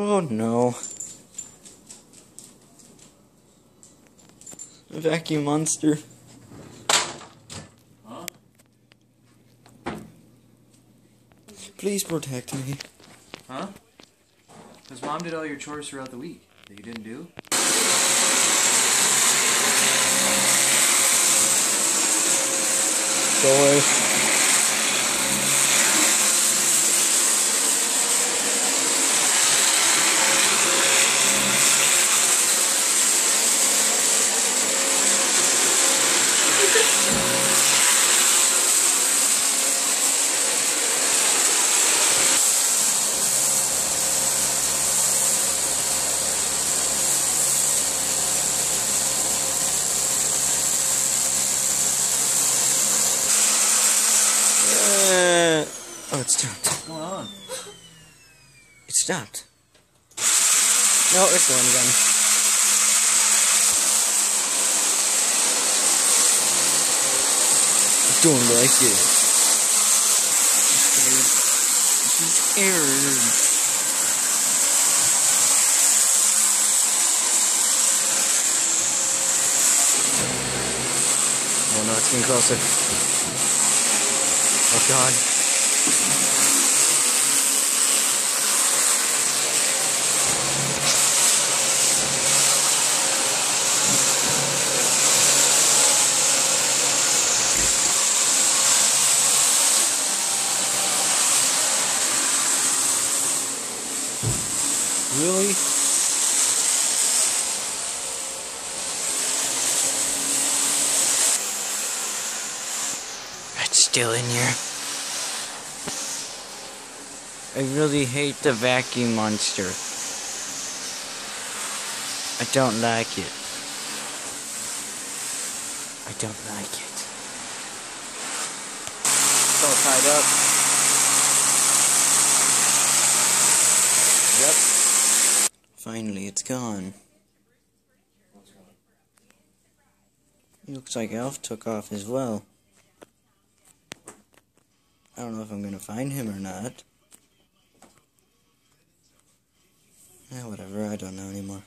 Oh no. A vacuum monster. Huh? Please protect me. Huh? Because Mom did all your chores throughout the week that you didn't do? Go away. Oh, it stopped. What's going on? It stopped. No, it's going again. It's doing like this. She's scared. Oh no, it's getting closer. Oh god. Really? It's still in here. I really hate the vacuum monster. I don't like it. I don't like it. It's all tied up. Yep. Finally, it's gone. It looks like Alf took off as well. I don't know if I'm gonna find him or not. Whatever, I don't know anymore.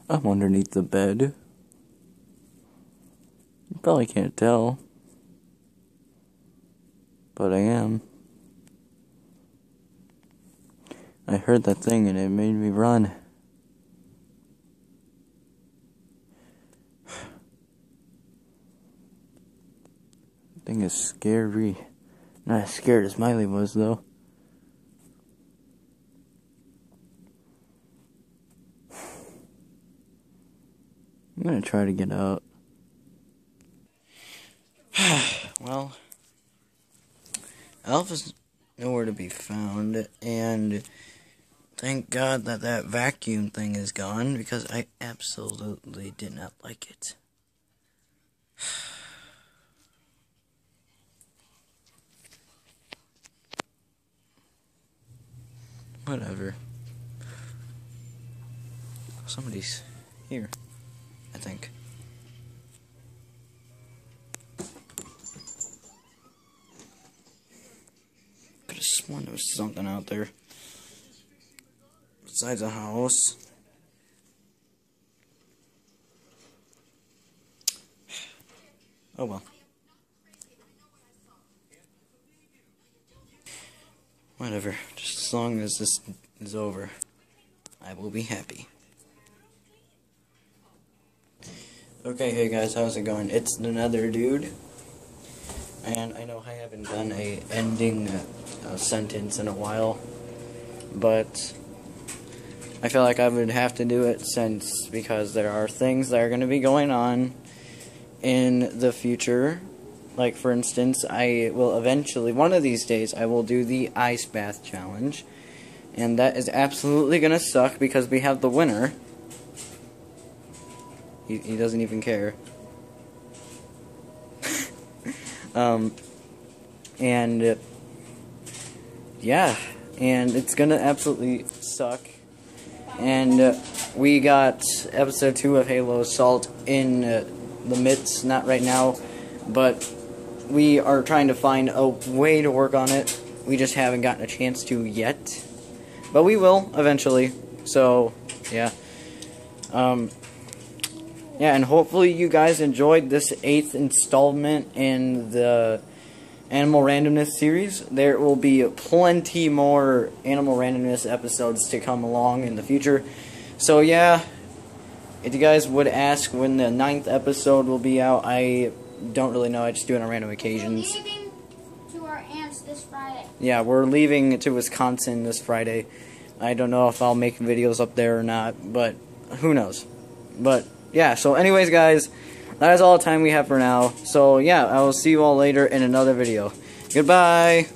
I'm underneath the bed. You probably can't tell. But I am. I heard that thing and it made me run. That thing is scary. Not as scared as Miley was, though. I'm gonna try to get out. Well, Alf is nowhere to be found, and thank God that that vacuum thing is gone, because I absolutely did not like it. Whatever. Somebody's here, I think. Could have sworn there was something out there besides a house. Oh well. Whatever. Just as long as this is over, I will be happy. Okay, hey guys, how's it going? It's another dude. And I know I haven't done a ending sentence in a while, but I feel like I would have to do it because there are things that are going to be going on in the future. Like, for instance, I will eventually, one of these days, I will do the ice bath challenge, and that is absolutely going to suck because we have the winner. He doesn't even care. And yeah, and it's gonna absolutely suck. And we got episode 2 of Halo Assault in the midst, not right now, but we are trying to find a way to work on it. We just haven't gotten a chance to yet. but we will eventually. So, yeah. Yeah, and hopefully you guys enjoyed this 8th installment in the Animal Randomness series. There will be plenty more Animal Randomness episodes to come along in the future. So, yeah, if you guys would ask when the 9th episode will be out, I don't really know. I just do it on random occasions. We're leaving to our aunt's this Friday. Yeah, we're leaving to Wisconsin this Friday. I don't know if I'll make videos up there or not, but who knows. But yeah, so anyways, guys, that is all the time we have for now. So yeah, I will see you all later in another video. Goodbye.